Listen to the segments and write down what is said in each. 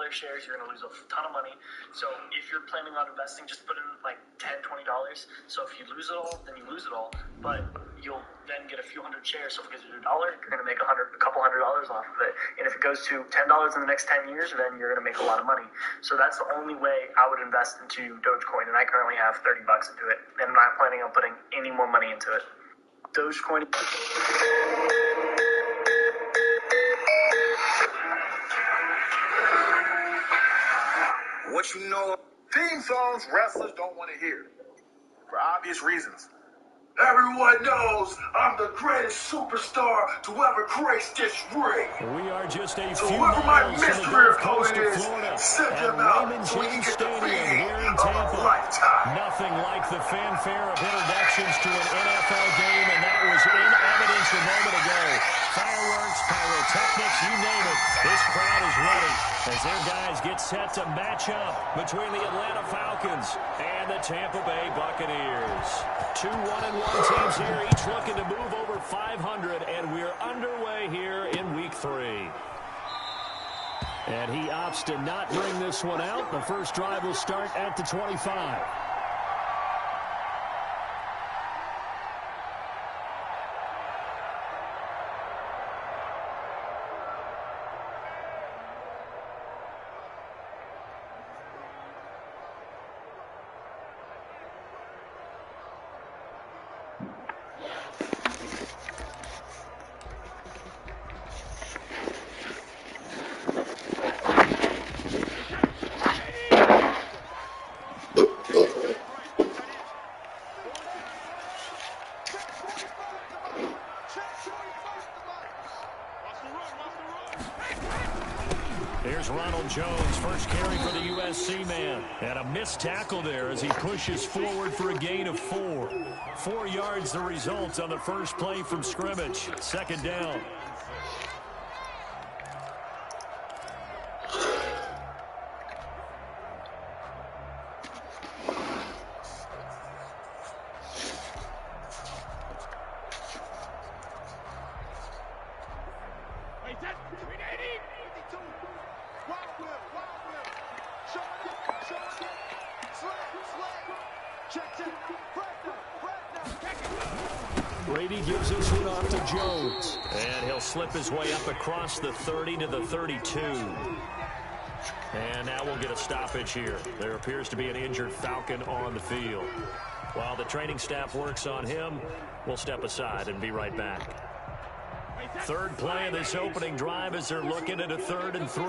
their shares, you're going to lose a ton of money. So if you're planning on investing, just put in like $10, $20. So if you lose it all, then you lose it all. But you'll then get a few hundred shares. So if it gives you $1, you're going to make a couple $100 off of it. And if it goes to $10 in the next 10 years, then you're going to make a lot of money. So that's the only way I would invest into Dogecoin. And I currently have $30 into it. And I'm not planning on putting any more money into it. Dogecoin. What you know, theme songs wrestlers don't want to hear for obvious reasons. Everyone knows I'm the greatest superstar to ever grace this ring. We are just a so few whoever my miles from the mystery Gulf Coast opponent of is, Florida send him at out Raymond so he can James get the Stadium feeling here in of a Tampa. lifetime. Nothing like the fanfare of introductions to an NFL game, and that was in evidence a moment ago. Fireworks, pyrotechnics, you name it. This crowd is ready as their guys get set to match up between the Atlanta Falcons and the Tampa Bay Buccaneers. 2 1-1 teams here, each looking to move over 500, and we're underway here in Week 3. And he opts to not bring this one out. The first drive will start at the 25. Here's Ronald Jones, first carry for the USC man. And a missed tackle there as he pushes forward for a gain of 4. 4 yards the result on the first play from scrimmage. Second down. Brady gives this one off to Jones. And he'll slip his way up across the 30 to the 32. And now we'll get a stoppage here. There appears to be an injured Falcon on the field. While the training staff works on him, we'll step aside and be right back. Third play of this opening drive as they're looking at a 3rd and 3.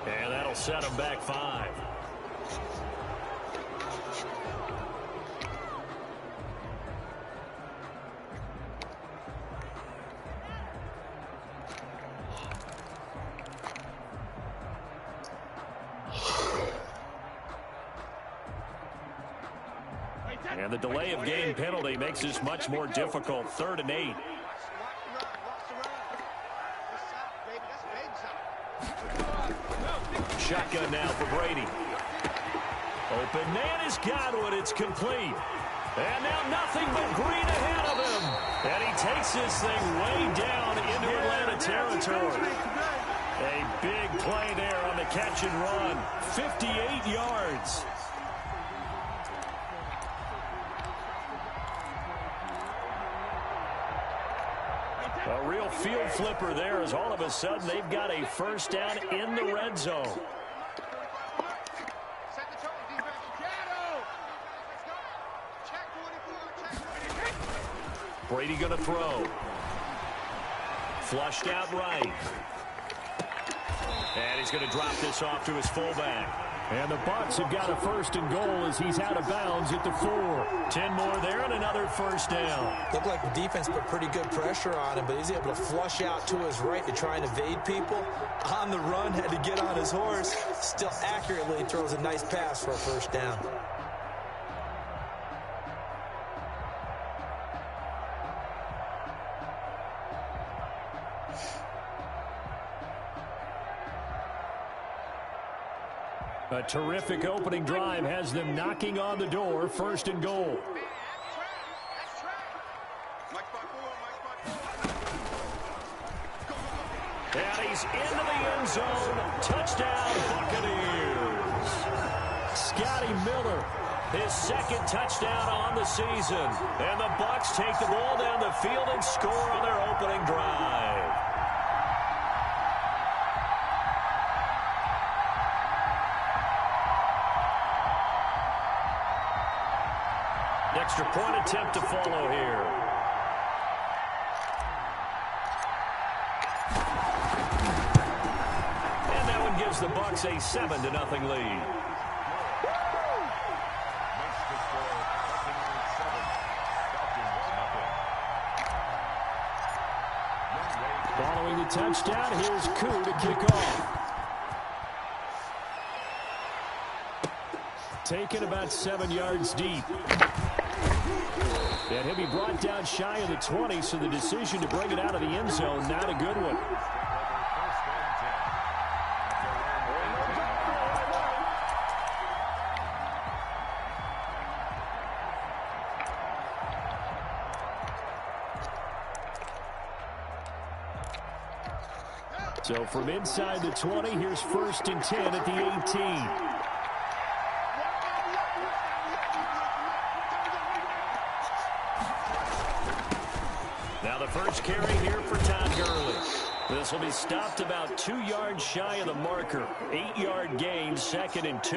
And that'll set him back 5. And the delay of game penalty makes this much more difficult. 3rd and 8. Shotgun now for Brady. Open man has got one. It's complete. And now nothing but green ahead of him. And he takes this thing way down into Atlanta territory. A big play there on the catch and run. 58 yards. A real field flipper there as all of a sudden they've got a first down in the red zone. Brady going to throw. Flushed out right. And he's going to drop this off to his fullback. And the Bucs have got a 1st and goal as he's out of bounds at the 4. 10 more there and another first down. Looked like the defense put pretty good pressure on him, but he's able to flush out to his right to try and evade people. On the run, had to get on his horse. Still accurately throws a nice pass for a first down. A terrific opening drive has them knocking on the door, 1st and goal. And he's into the end zone. Touchdown, Buccaneers. Scotty Miller, his 2nd touchdown on the season. And the Bucs take the ball down the field and score on their opening drive. Extra point attempt to follow here. And that one gives the Bucs a 7-0 lead. Following the touchdown, here's Koo to kick off. Taken about 7 yards deep. And he'll be brought down shy of the 20, so the decision to bring it out of the end zone, not a good one. So from inside the 20, here's 1st and 10 at the 18. Now the first carry here for Todd Gurley. This will be stopped about 2 yards shy of the marker. 8-yard gain, 2nd and 2.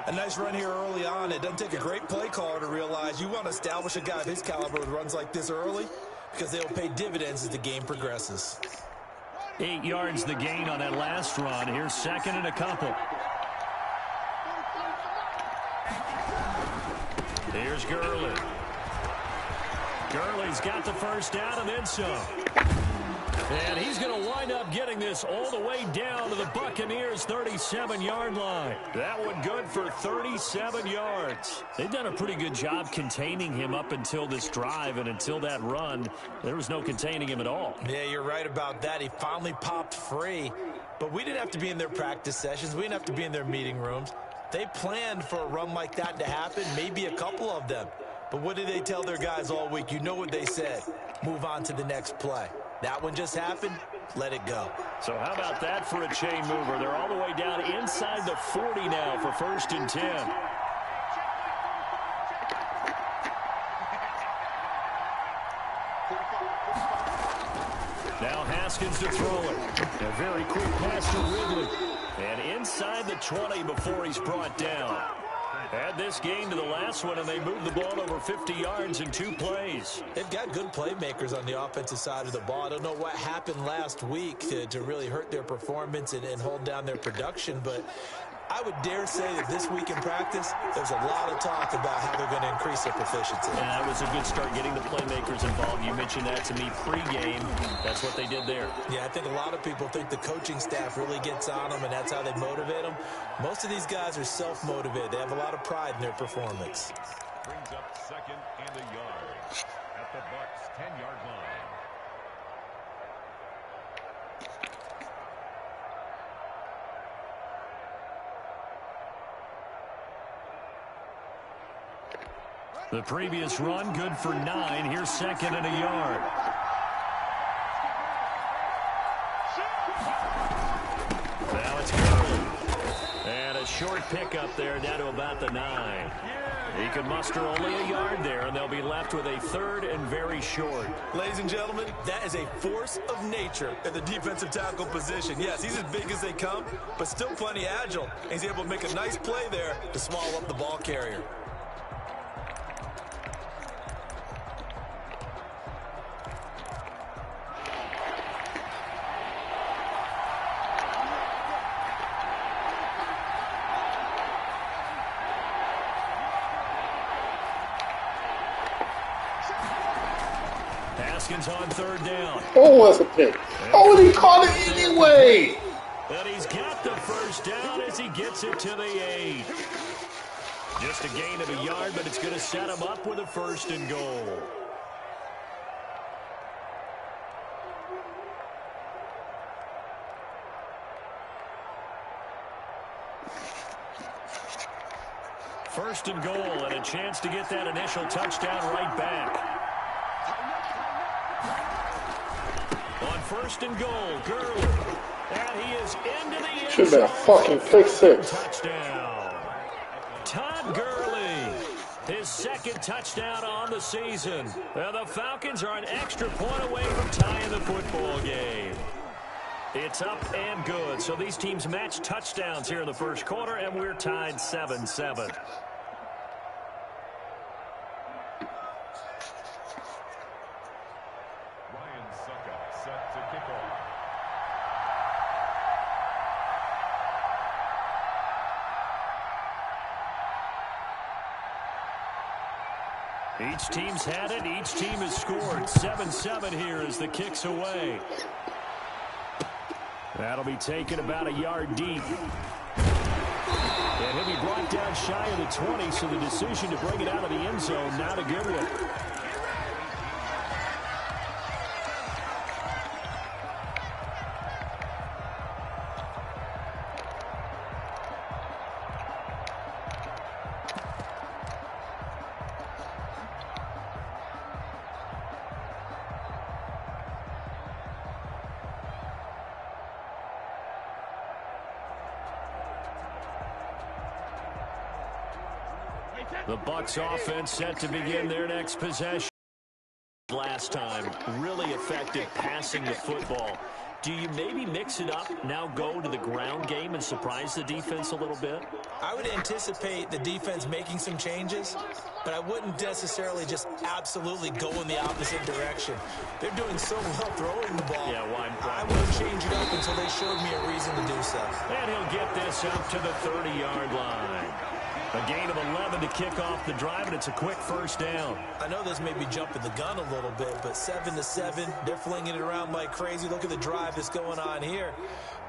A nice run here early on. It doesn't take a great play caller to realize you want to establish a guy of his caliber with runs like this early because they will pay dividends as the game progresses. 8 yards the gain on that last run. Here's 2nd and a couple. Here's Gurley. Gurley's got the first down and then some. And he's going to wind up getting this all the way down to the Buccaneers' 37-yard line. That one good for 37 yards. They've done a pretty good job containing him up until this drive, and until that run, there was no containing him at all. Yeah, you're right about that. He finally popped free. But we didn't have to be in their practice sessions. We didn't have to be in their meeting rooms. They planned for a run like that to happen, maybe a couple of them. But what did they tell their guys all week? You know what they said. Move on to the next play. That one just happened. Let it go. So how about that for a chain mover? They're all the way down inside the 40 now for 1st and 10. Now Haskins to throw it. A very quick pass to Ridley. And inside the 20 before he's brought down. Add this game to the last one, and they moved the ball over 50 yards in 2 plays. They've got good playmakers on the offensive side of the ball. I don't know what happened last week to really hurt their performance and hold down their production, but I would dare say that this week in practice, there's a lot of talk about how they're going to increase their proficiency. And that was a good start getting the playmakers involved. You mentioned that to me pregame. That's what they did there. Yeah, I think a lot of people think the coaching staff really gets on them, and that's how they motivate them. Most of these guys are self-motivated. They have a lot of pride in their performance. Brings up 2nd and a yard at the Bucs' 10-yard line. The previous run good for 9. Here's 2nd and a yard. Now it's Gurley. And a short pickup there down to about the 9. He can muster only a yard there, and they'll be left with a 3rd and very short. Ladies and gentlemen, that is a force of nature at the defensive tackle position. Yes, he's as big as they come, but still plenty agile. He's able to make a nice play there to swallow up the ball carrier. Haskins on third down. Oh, that's a pick. Oh, and he caught it anyway. And he's got the first down as he gets it to the 8. Just a gain of a yard, but it's going to set him up with a 1st and goal. First and goal, and a chance to get that initial touchdown right back. On 1st and goal, Gurley. And he is into the end zone. Should have been a fucking pick 6. Touchdown. Todd Gurley, his 2nd touchdown on the season. And the Falcons are an extra point away from tying the football game. It's up and good. So these teams match touchdowns here in the 1st quarter, and we're tied 7-7. Each team's had it. Each team has scored. 7-7 here as the kick's away. That'll be taken about a yard deep. And he'll be brought down shy of the 20, so the decision to bring it out of the end zone, not a good one. The Bucs offense set to begin their next possession. Last time, really effective passing the football. Do you maybe mix it up, now go to the ground game and surprise the defense a little bit? I would anticipate the defense making some changes, but I wouldn't necessarily just absolutely go in the opposite direction. They're doing so well throwing the ball. Yeah, why? I wouldn't change it up until they showed me a reason to do so. And he'll get this up to the 30-yard line. A gain of 11 to kick off the drive, and it's a quick 1st down. I know this may be jumping the gun a little bit, but 7-7, they're flinging it around like crazy. Look at the drive that's going on here.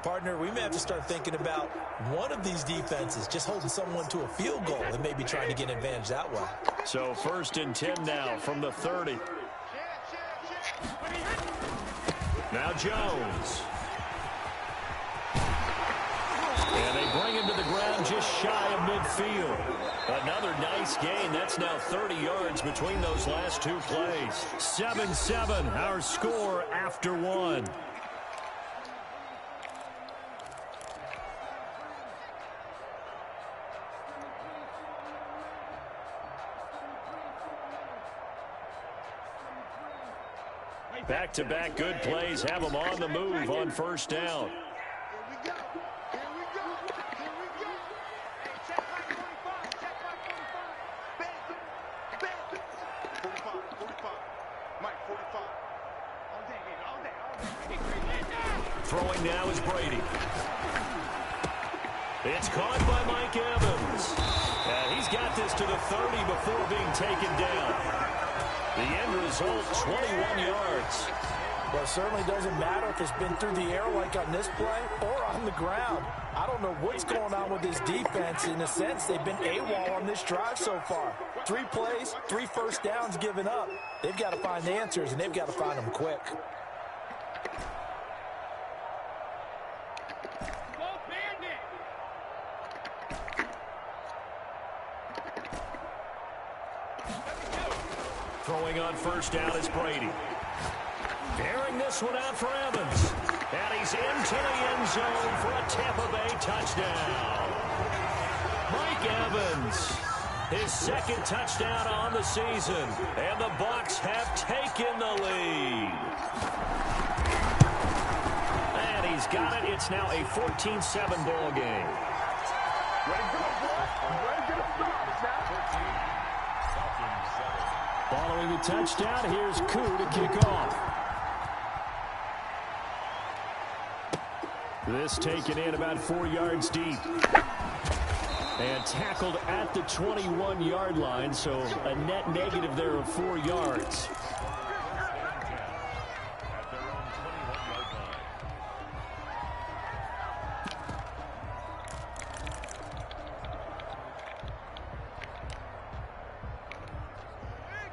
Partner, we may have to start thinking about one of these defenses just holding someone to a field goal and maybe trying to get an advantage that way. So 1st and 10 now from the 30. Now Jones. And they bring him to the ground just shy of midfield. Another nice gain. That's now 30 yards between those last 2 plays. 7-7, our score after 1. Back-to-back good plays have them on the move on 1st down. Throwing now is Brady. It's caught by Mike Evans. And he's got this to the 30 before being taken down. The end result, 21 yards. Well, it certainly doesn't matter if it's been through the air like on this play or on the ground. I don't know what's going on with this defense. In a sense, they've been AWOL on this drive so far. 3 plays, 3 1st downs given up. They've got to find the answers, and they've got to find them quick. Throwing on 1st down is Brady. Bearing this one out for Evans. And he's into the end zone for a Tampa Bay touchdown. Mike Evans, his 2nd touchdown on the season. And the Bucs have taken the lead. And he's got it. It's now a 14-7 ball game. Following the touchdown, here's Koo to kick off. This taken in about 4 yards deep. And tackled at the 21-yard line, so a net negative there of 4 yards.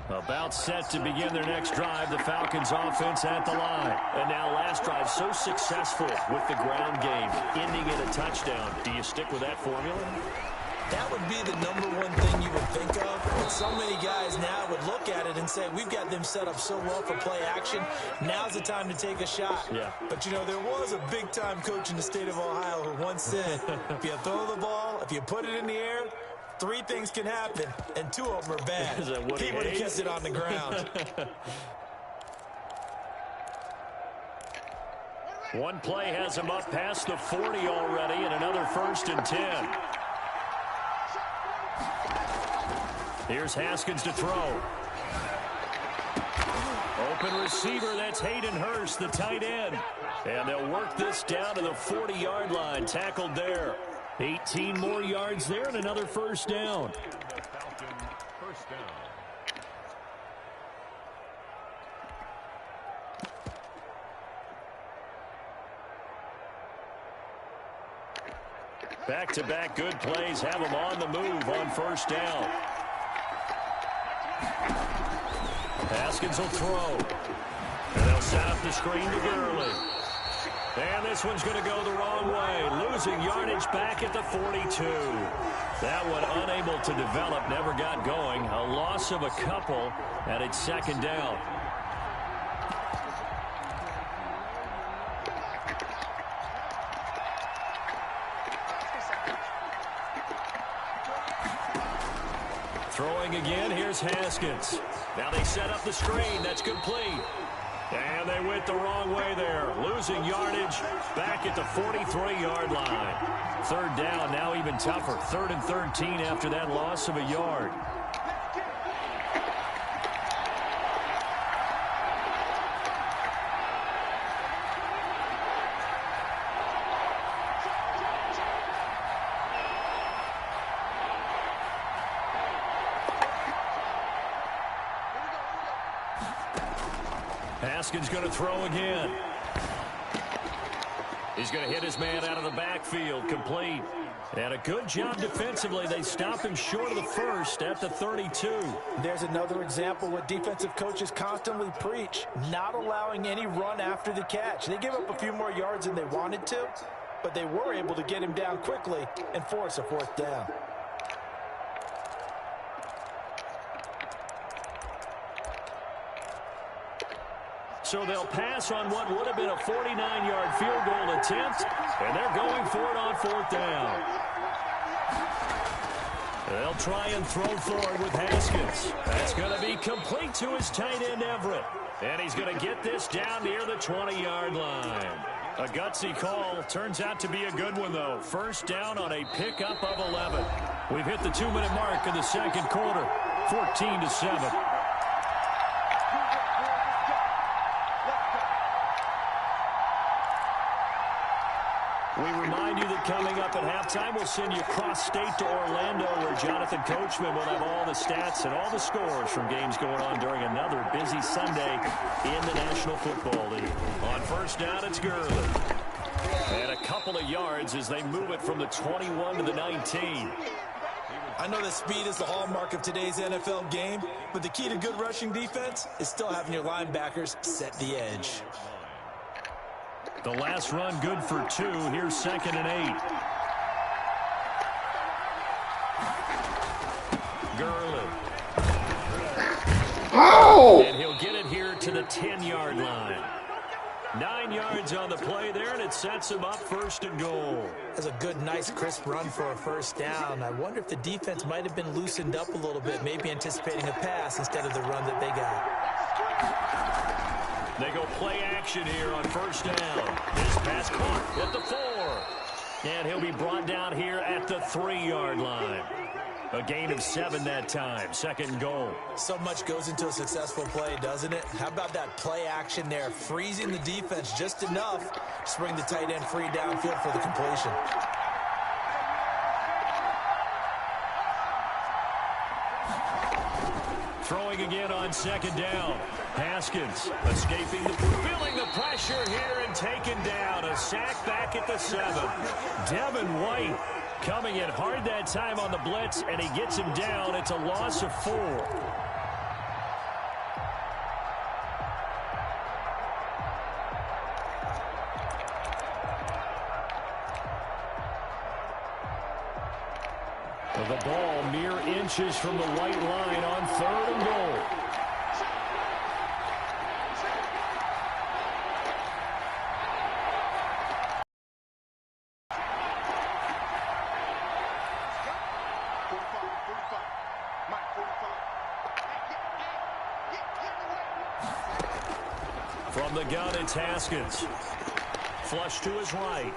About set to begin their next drive, the Falcons offense at the line. And now last drive so successful with the ground game, ending in a touchdown. Do you stick with that formula? That would be the #1 thing you would think of. But so many guys now would look at it and say, we've got them set up so well for play action. Now's the time to take a shot. Yeah. But, you know, there was a big-time coach in the state of Ohio who once said, if you throw the ball, if you put it in the air, 3 things can happen, and 2 of them are bad. He would have kept it on the ground. One play has him up past the 40 already, and another 1st and 10. Here's Haskins to throw. Open receiver, that's Hayden Hurst, the tight end. And they'll work this down to the 40-yard line, tackled there. 18 more yards there and another 1st down. First down. Back-to-back good plays have them on the move on 1st down. Haskins will throw. And they'll set up the screen to Gurley. And this one's going to go the wrong way. Losing yardage back at the 42. That one unable to develop, never got going. A loss of a couple, and it's 2nd down. Throwing again, here's Haskins. Now they set up the screen, that's complete. And they went the wrong way there. Losing yardage back at the 43-yard line. 3rd down, now even tougher. 3rd and 13 after that loss of a yard. Haskins going to throw again. He's going to hit his man out of the backfield, complete. And a good job defensively. They stop him short of the 1st at the 32. There's another example what defensive coaches constantly preach, not allowing any run after the catch. They give up a few more yards than they wanted to, but they were able to get him down quickly and force a 4th down. So they'll pass on what would have been a 49-yard field goal attempt, and they're going for it on 4th down. They'll try and throw forward with Haskins. That's going to be complete to his tight end, Everett. And he's going to get this down near the 20-yard line. A gutsy call. Turns out to be a good one, though. 1st down on a pickup of 11. We've hit the 2-minute mark in the 2nd quarter. 14-7. We remind you that coming up at halftime, we'll send you cross-state to Orlando, where Jonathan Coachman will have all the stats and all the scores from games going on during another busy Sunday in the National Football League. On 1st down, it's Gurley. And a couple of yards as they move it from the 21 to the 19. I know that speed is the hallmark of today's NFL game, but the key to good rushing defense is still having your linebackers set the edge. The last run good for 2. Here's 2nd and 8. Gurley. How? And he'll get it here to the 10-yard line. 9 yards on the play there, and it sets him up 1st and goal. That's a good, nice, crisp run for a 1st down. I wonder if the defense might have been loosened up a little bit, maybe anticipating a pass instead of the run that they got. They go play action here on 1st down. This pass caught at the 4. And he'll be brought down here at the 3-yard line. A gain of 7 that time. 2nd and goal. So much goes into a successful play, doesn't it? How about that play action there? Freezing the defense just enough to bring the tight end free downfield for the completion. Throwing again on 2nd down. Haskins escaping, feeling the pressure here and taken down. A sack back at the 7. Devin White coming in hard that time on the blitz, and he gets him down. It's a loss of 4. The ball mere inches from the white line on 3rd and goal. From the gun, it's Haskins. Flush to his right.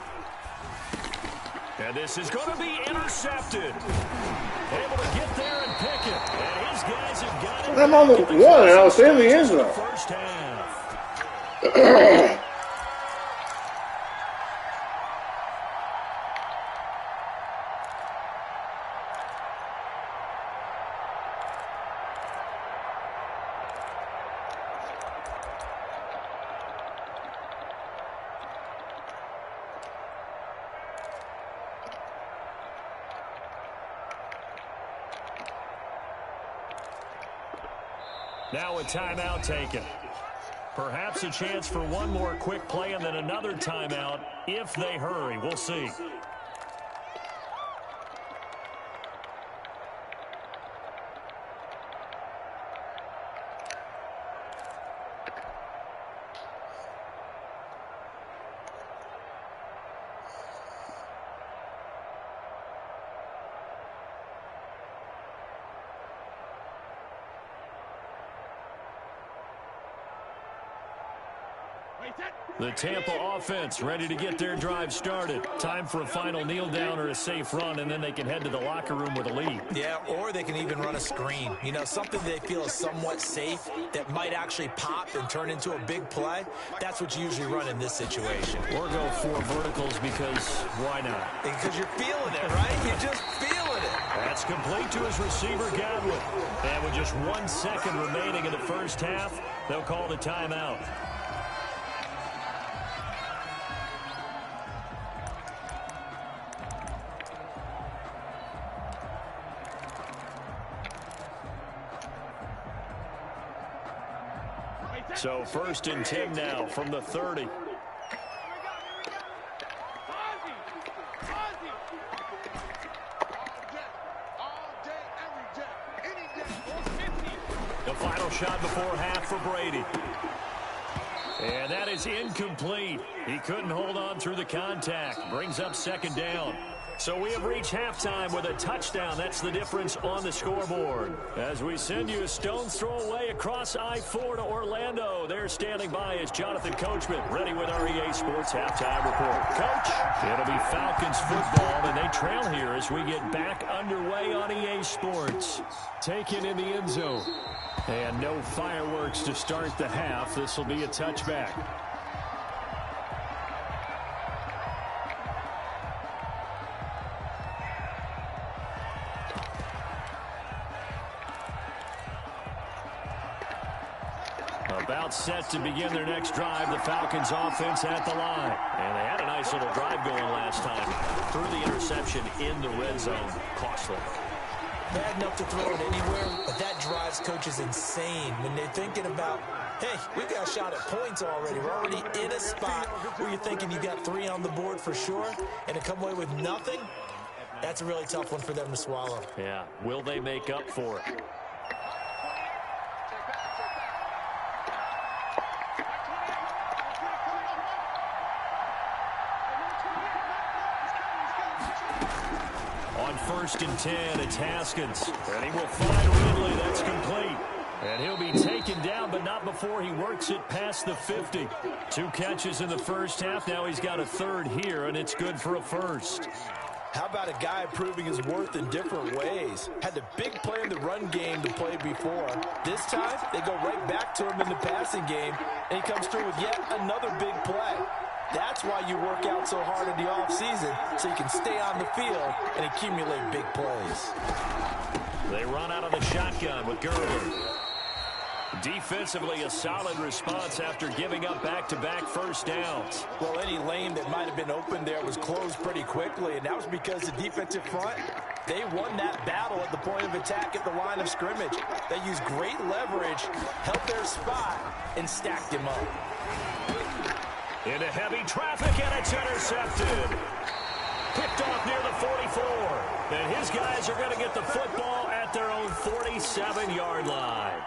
And this is going to be intercepted. Able to get there and pick it. And his guys have got it. I'm on the one, and I was in the end zone. First half. Now a timeout taken. Perhaps a chance for one more quick play and then another timeout if they hurry. We'll see. The Tampa offense ready to get their drive started. Time for a final kneel down or a safe run, and then they can head to the locker room with a lead. Yeah, or they can even run a screen. You know, something they feel is somewhat safe that might actually pop and turn into a big play. That's what you usually run in this situation. Or go 4 verticals because why not? Because you're feeling it, right? You're just feeling it. That's complete to his receiver, Godwin. And with just 1 second remaining in the first half, they'll call the timeout. So 1st and 10 now from the 30. The final shot before half for Brady. And that is incomplete. He couldn't hold on through the contact. Brings up 2nd down. So we have reached halftime with a touchdown. That's the difference on the scoreboard. As we send you a stone's throw away across I-4 to Orlando. There standing by is Jonathan Coachman, ready with our EA Sports Halftime Report. Coach, it'll be Falcons football, and they trail here as we get back underway on EA Sports. Taken in the end zone. And no fireworks to start the half. This will be a touchback. About set to begin their next drive, the Falcons offense at the line. And they had a nice little drive going last time. Threw the interception in the red zone. Costly. Bad enough to throw it anywhere, but that drives coaches insane when they're thinking about, hey, we've got a shot at points already. We're already in a spot where you're thinking you got 3 on the board for sure, and to come away with nothing, that's a really tough one for them to swallow. Yeah. Will they make up for it? On 1st and 10, it's Haskins. And he will find Ridley. That's complete. And he'll be taken down, but not before he works it past the 50. 2 catches in the first half. Now he's got a 3rd here, and it's good for a 1st. How about a guy proving his worth in different ways? Had the big play in the run game to play before. This time, they go right back to him in the passing game, and he comes through with yet another big play. That's why you work out so hard in the offseason, so you can stay on the field and accumulate big plays. They run out of the shotgun with Gurley. Defensively, a solid response after giving up back-to-back first downs. Well, any lane that might have been open there was closed pretty quickly, and that was because the defensive front, they won that battle at the point of attack at the line of scrimmage. They used great leverage, held their spot, and stacked him up. Into heavy traffic, and it's intercepted. Picked off near the 44. And his guys are going to get the football at their own 47-yard line.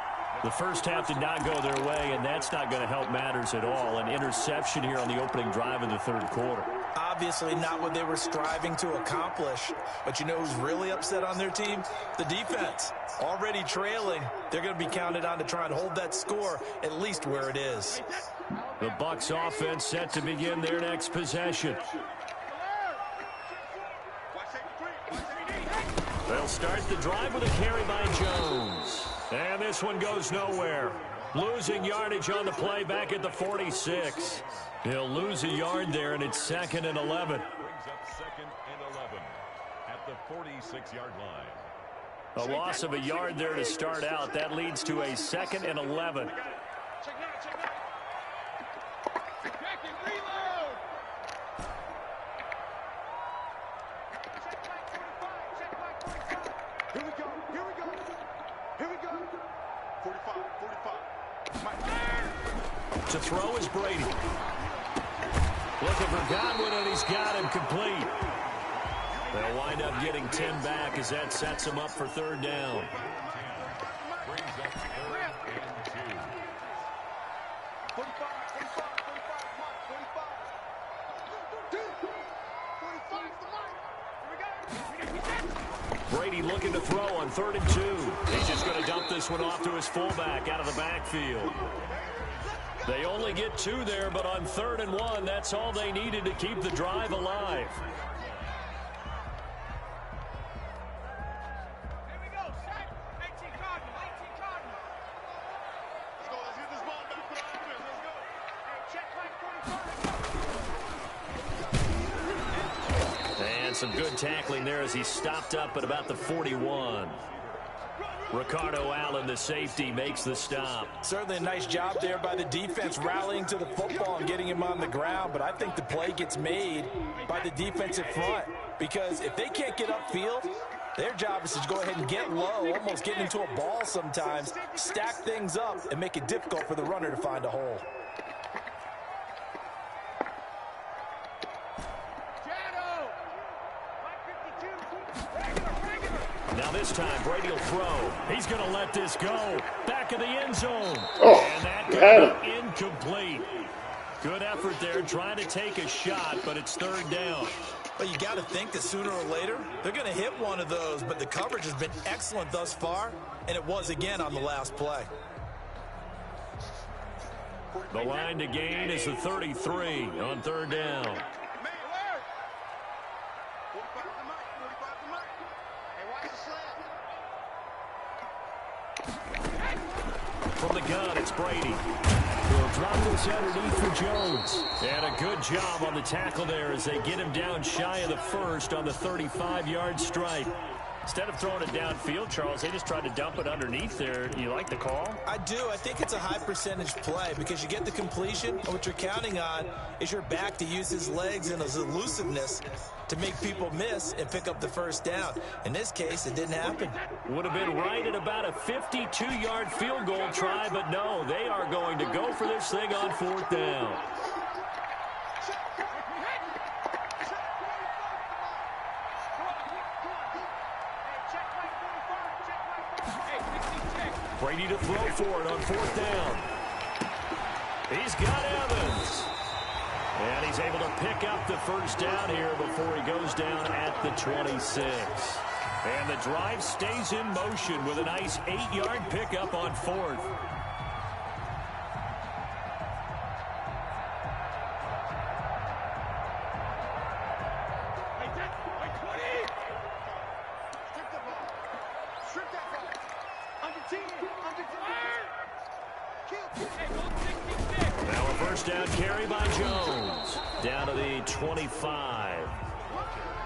The first half did not go their way, and that's not going to help matters at all. An interception here on the opening drive of the third quarter. Obviously not what they were striving to accomplish. But you know who's really upset on their team? The defense. Already trailing. They're going to be counted on to try and hold that score at least where it is. The Bucs offense set to begin their next possession. They'll start the drive with a carry by Jones. And this one goes nowhere. Losing yardage on the play back at the 46. He'll lose a yard there, and it's 2nd and 11. Brings up 2nd and 11 at the 46-yard line. A loss of a yard there to start out. That leads to a 2nd and 11. To throw is Brady. Looking for Godwin, and he's got him complete. They'll wind up getting 10 back as that sets him up for 3rd down. Brings up 3rd and 2. Brady looking to throw on 3rd and 2. He's just going to dump this one off to his fullback out of the backfield. They only get 2 there, but on 3rd and 1, that's all they needed to keep the drive alive. And some good tackling there as he stopped up at about the 41. Ricardo Allen, the safety, makes the stop. Certainly a nice job there by the defense rallying to the football and getting him on the ground, but I think the play gets made by the defensive front because if they can't get upfield, their job is to go ahead and get low, almost get into a ball sometimes, stack things up, and make it difficult for the runner to find a hole. Now this time, Brady will throw. He's going to let this go. Back of the end zone. Oh, and that could be incomplete. Good effort there trying to take a shot, but it's 3rd down. But you got to think that sooner or later, they're going to hit one of those, but the coverage has been excellent thus far, and it was again on the last play. The line to gain is the 33 on 3rd down. From the gun, it's Brady. He'll drop this underneath for Jones. And a good job on the tackle there as they get him down shy of the 1st on the 35-yard stripe. Instead of throwing it downfield, Charles, they just tried to dump it underneath there. You like the call? I do. I think it's a high percentage play because you get the completion, and what you're counting on is your back to use his legs and his elusiveness to make people miss and pick up the 1st down. In this case, it didn't happen. Would have been right at about a 52-yard field goal try, but no, they are going to go for this thing on 4th down. Brady to throw for it on 4th down. He's got Evans. And he's able to pick up the 1st down here before he goes down at the 26. And the drive stays in motion with a nice 8-yard pickup on 4th. Now a 1st down carry by Jones. Down to the 25.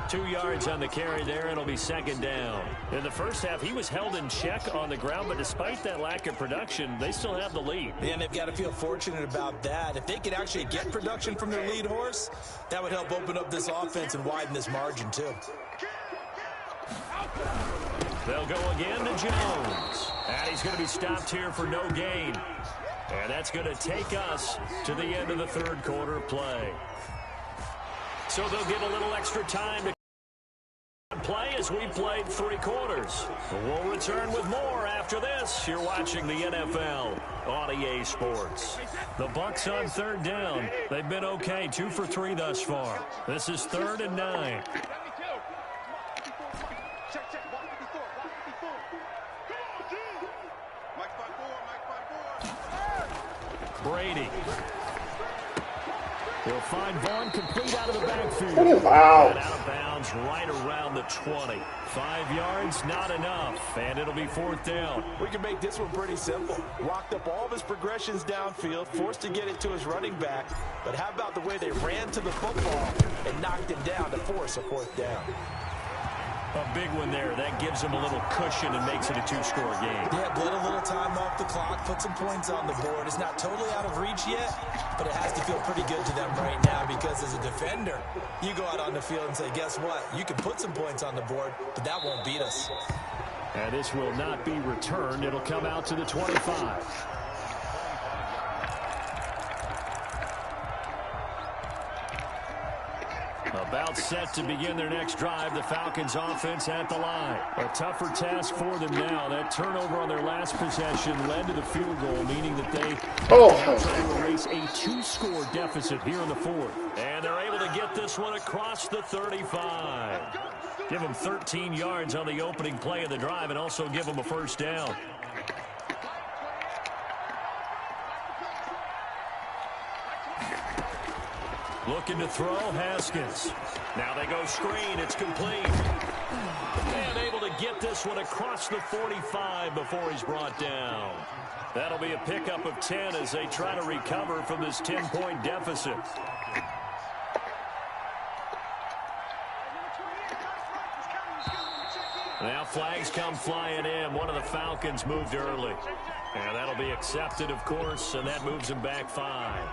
2 yards on the carry there. It'll be 2nd down. In the first half, he was held in check on the ground, but despite that lack of production, they still have the lead. And they've got to feel fortunate about that. If they could actually get production from their lead horse, that would help open up this offense and widen this margin, too. They'll go again to Jones. And he's going to be stopped here for no gain. And that's going to take us to the end of the 3rd quarter play. So they'll get a little extra time to play as we played 3 quarters. We'll return with more after this. You're watching the NFL on EA Sports. The Bucs on 3rd down. They've been okay, 2 for 3 thus far. This is 3rd and 9. Brady will find Vaughn complete out of the backfield. Wow. And out of bounds right around the 20. 5 yards, not enough, and it'll be 4th down. We can make this one pretty simple. Locked up all of his progressions downfield, forced to get it to his running back. But how about the way they ran to the football and knocked him down to force a 4th down? A big one there. That gives them a little cushion and makes it a 2-score game. Yeah, bled a little time off the clock, put some points on the board. It's not totally out of reach yet, but it has to feel pretty good to them right now because as a defender, you go out on the field and say, guess what? You can put some points on the board, but that won't beat us. And this will not be returned. It'll come out to the 25. About set to begin their next drive. The Falcons offense at the line. A tougher task for them now. That turnover on their last possession led to the field goal, meaning that they try to erase a 2-score deficit here in the 4th. And they're able to get this one across the 35. Give them 13 yards on the opening play of the drive and also give them a 1st down. Looking to throw, Haskins. Now they go screen. It's complete. And able to get this one across the 45 before he's brought down. That'll be a pickup of 10 as they try to recover from this 10-point deficit. Now flags come flying in. One of the Falcons moved early. And that'll be accepted, of course, and that moves him back 5.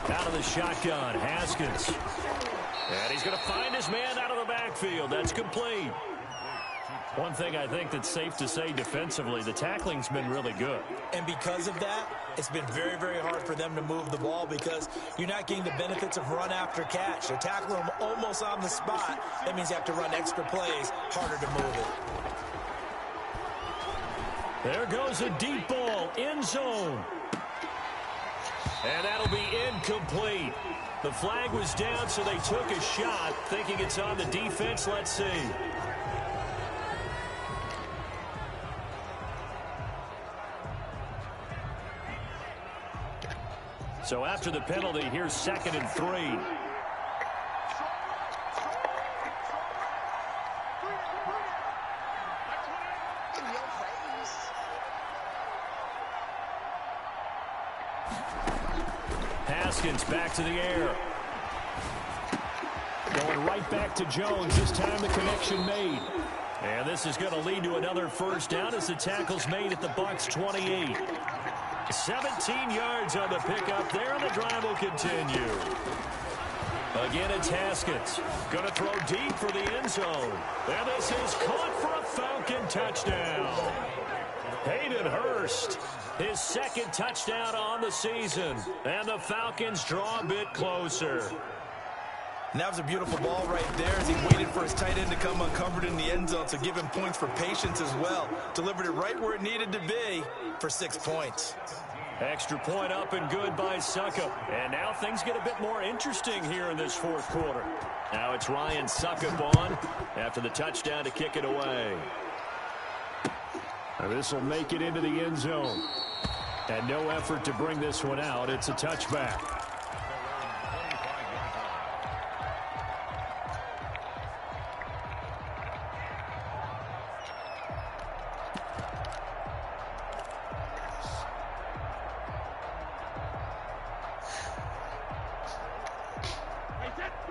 Out of the shotgun, Haskins. And he's going to find his man out of the backfield. That's complete. One thing I think that's safe to say defensively, the tackling's been really good. And because of that, it's been very, very hard for them to move the ball because you're not getting the benefits of run after catch. They're tackling them almost on the spot. That means you have to run extra plays, harder to move it. There goes a deep ball, end zone. And that'll be incomplete. The flag was down, so they took a shot, thinking it's on the defense. Let's see. So after the penalty, here's 2nd and 3. Haskins back to the air. Going right back to Jones. This time the connection made. And this is going to lead to another 1st down as the tackle's made at the Bucs 28. 17 yards on the pickup there, and the drive will continue. Again, it's Haskins. Going to throw deep for the end zone. And this is caught for a Falcon touchdown. Hayden Hurst, his 2nd touchdown on the season. And the Falcons draw a bit closer. And that was a beautiful ball right there as he waited for his tight end to come uncovered in the end zone, so give him points for patience as well. Delivered it right where it needed to be for 6 points. Extra point up and good by Suckup. And now things get a bit more interesting here in this 4th quarter. Now it's Ryan Suckup on after the touchdown to kick it away. And this will make it into the end zone. And no effort to bring this one out. It's a touchback.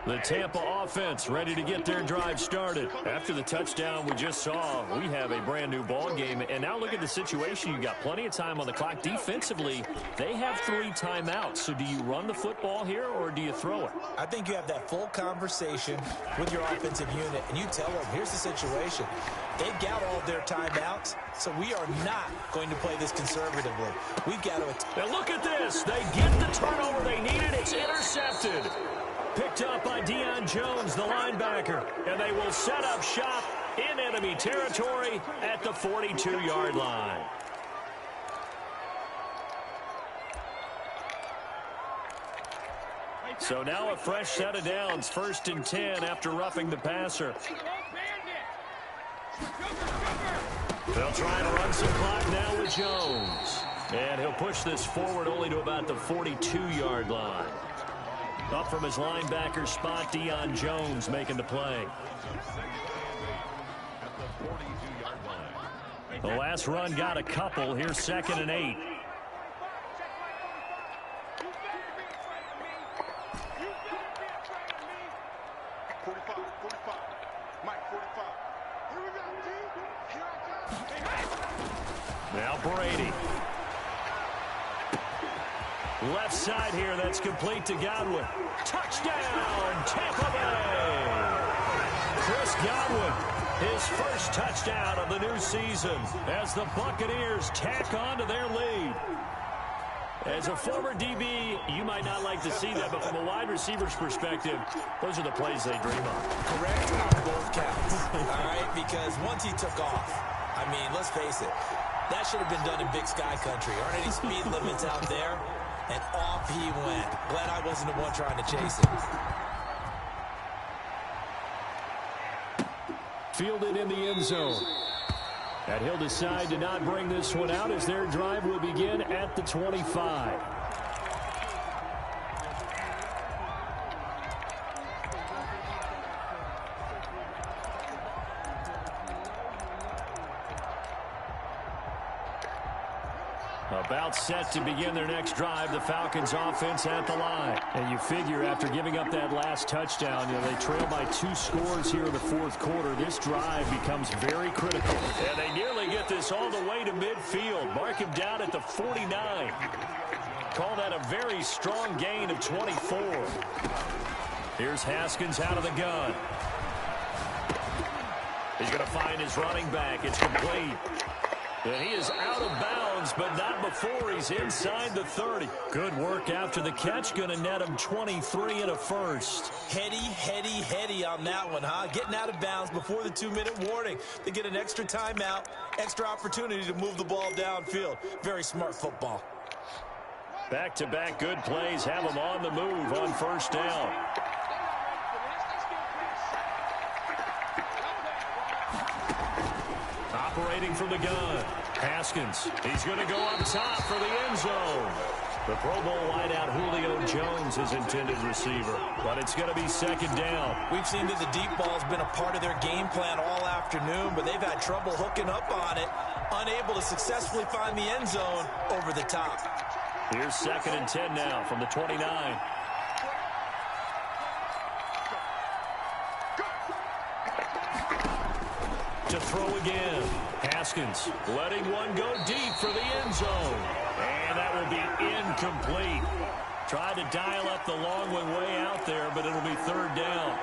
The Tampa offense ready to get their drive started. After the touchdown we just saw, we have a brand new ball game. And now look at the situation. You got plenty of time on the clock. Defensively, they have 3 timeouts. So do you run the football here or do you throw it? I think you have that full conversation with your offensive unit, and you tell them, here's the situation. They've got all of their timeouts, so we are not going to play this conservatively. We've got to... Now look at this. They get the turnover they needed. It's intercepted. Picked up by Deion Jones, the linebacker. And they will set up shop in enemy territory at the 42-yard line. So now a fresh set of downs, 1st and 10 after roughing the passer. They'll try to run some clock now with Jones. And he'll push this forward only to about the 42-yard line. Up from his linebacker spot, Deion Jones making the play. The last run got a couple. Here's 2nd and 8. Now Brady. Left side here, that's complete to Godwin. Touchdown, Tampa Bay! Chris Godwin, his first touchdown of the new season as the Buccaneers tack on to their lead. As a former DB, you might not like to see that, but from a wide receiver's perspective, those are the plays they dream of. Correct on both counts, all right? Because once he took off, I mean, let's face it, that should have been done in Big Sky Country. Aren't any speed limits out there? And off he went. Glad I wasn't the one trying to chase him. Fielded in the end zone. And he'll decide to not bring this one out as their drive will begin at the 25. About set to begin their next drive, the Falcons offense at the line. And you figure after giving up that last touchdown, they trail by 2 scores here in the 4th quarter. This drive becomes very critical. And they nearly get this all the way to midfield. Mark him down at the 49. Call that a very strong gain of 24. Here's Haskins out of the gun. He's going to find his running back. It's complete. And he is out of bounds, but not before he's inside the 30. Good work after the catch. Going to net him 23 and a first. Heady on that one, huh? Getting out of bounds before the 2-minute warning. They get an extra timeout, extra opportunity to move the ball downfield. Very smart football. Back-to-back good plays have him on the move on 1st down. Operating from the gun. Haskins. He's going to go up top for the end zone. The Pro Bowl wideout Julio Jones is intended receiver, but it's going to be 2nd down. We've seen that the deep ball's been a part of their game plan all afternoon, but they've had trouble hooking up on it, unable to successfully find the end zone over the top. Here's 2nd and 10 now from the 29. To throw again. Haskins letting one go deep for the end zone. And that will be incomplete. Tried to dial up the long one way out there, but it'll be 3rd down.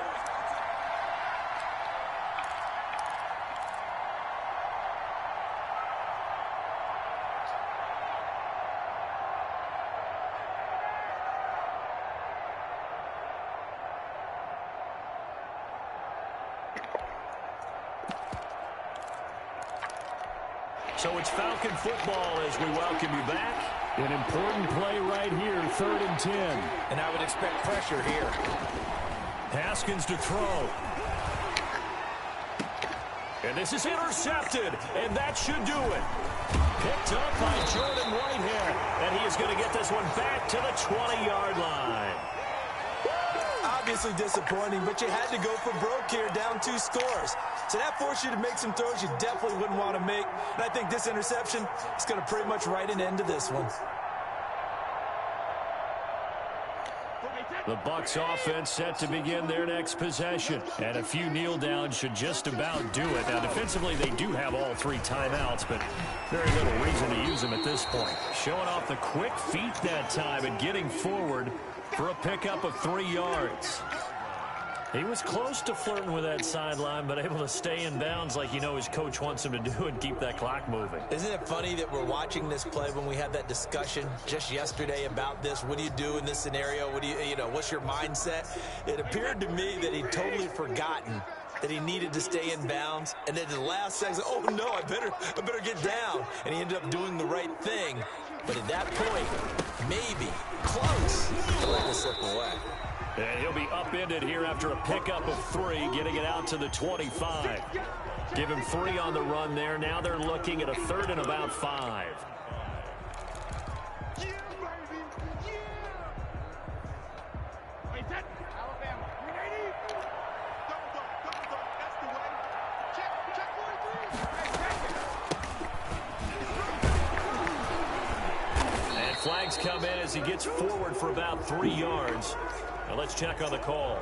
So it's Falcon football as we welcome you back. An important play right here, 3rd and 10. And I would expect pressure here. Haskins to throw. And this is intercepted, and that should do it. Picked up by Jordan Whitehair, and he is going to get this one back to the 20-yard line. Obviously disappointing, but you had to go for broke here, down 2 scores. So that forced you to make some throws you definitely wouldn't want to make. And I think this interception is going to pretty much write an end to this one. The Bucs offense set to begin their next possession. And a few kneel downs should just about do it. Now, defensively, they do have all 3 timeouts, but very little reason to use them at this point. Showing off the quick feet that time and getting forward for a pickup of 3 yards. He was close to flirting with that sideline, but able to stay in bounds like his coach wants him to do and keep that clock moving. Isn't it funny that we're watching this play when we had that discussion just yesterday about this? What do you do in this scenario? What do what's your mindset? It appeared to me that he'd totally forgotten that he needed to stay in bounds, and then the last second, oh no, I better get down. And he ended up doing the right thing. But at that point, maybe close to letting it slip away. And he'll be upended here after a pickup of 3, getting it out to the 25. Give him 3 on the run there. Now they're looking at a 3rd and about 5. And flags come in as he gets forward for about 3 yards. Now let's check on the call.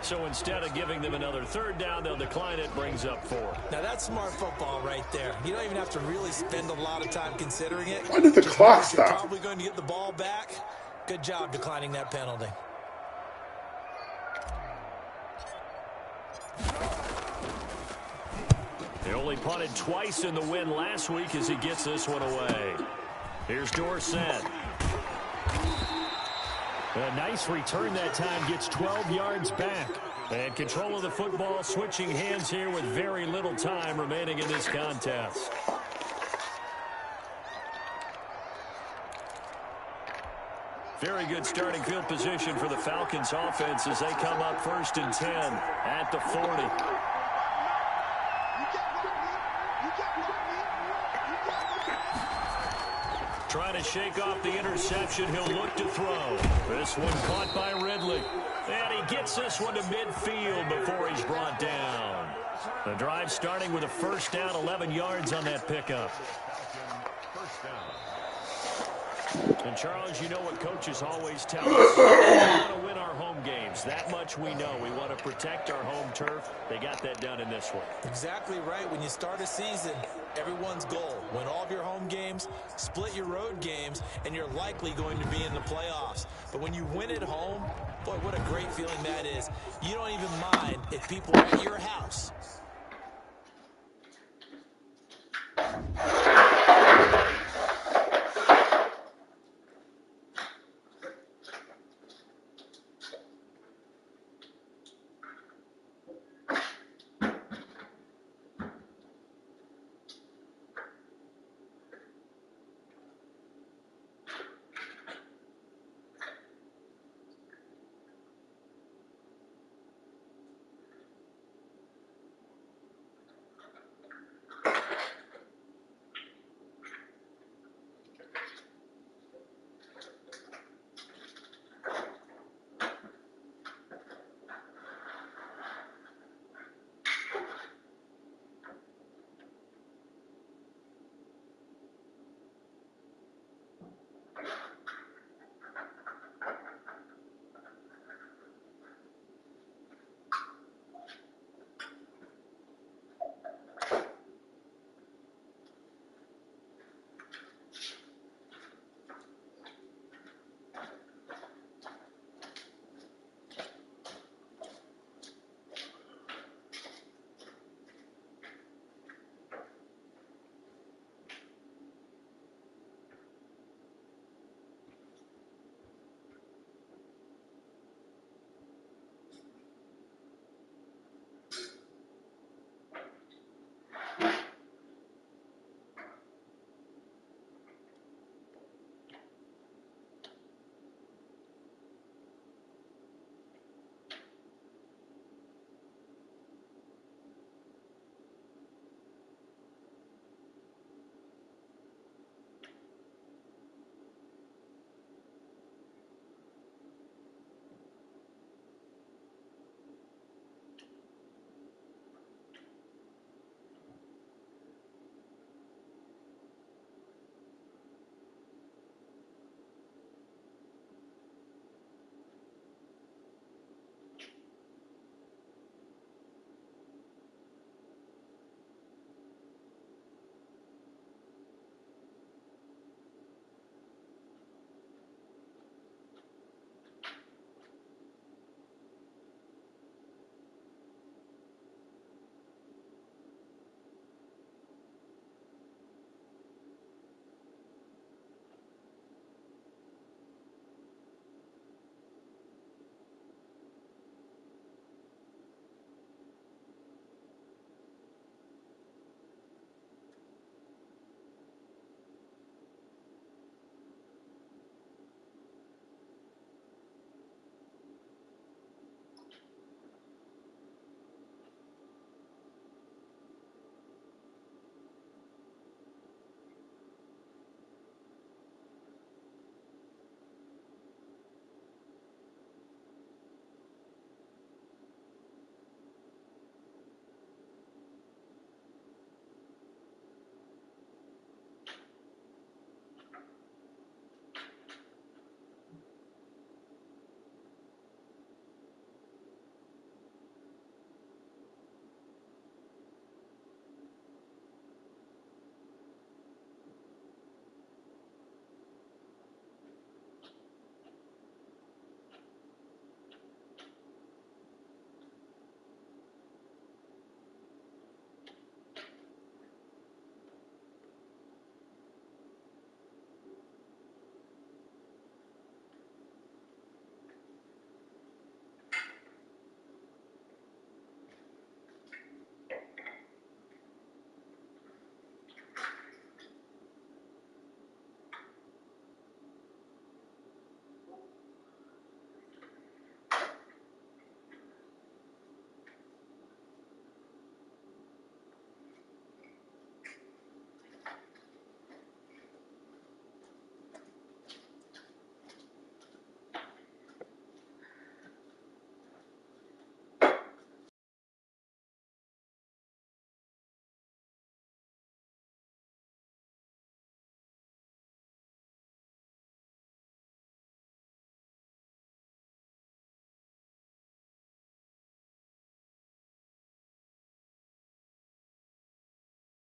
So instead of giving them another 3rd down, they'll decline it, brings up 4. Now that's smart football right there. You don't even have to really spend a lot of time considering it. Why did the clock stop? You're probably going to get the ball back. Good job declining that penalty. They only punted twice in the win last week as he gets this one away. Here's Dorsett. A nice return that time, gets 12 yards back. And control of the football, switching hands here with very little time remaining in this contest. Very good starting field position for the Falcons offense as they come up 1st and 10 at the 40. Trying to shake off the interception. He'll look to throw. This one caught by Ridley. And he gets this one to midfield before he's brought down. The drive starting with a 1st down, 11 yards on that pickup. And, Charles, you know what coaches always tell us. We want to win our home games. That much we know. We want to protect our home turf. They got that done in this one. Exactly right. When you start a season, everyone's goal, win all of your home games, split your road games, and you're likely going to be in the playoffs. But when you win at home, boy, what a great feeling that is. You don't even mind if people are at your house.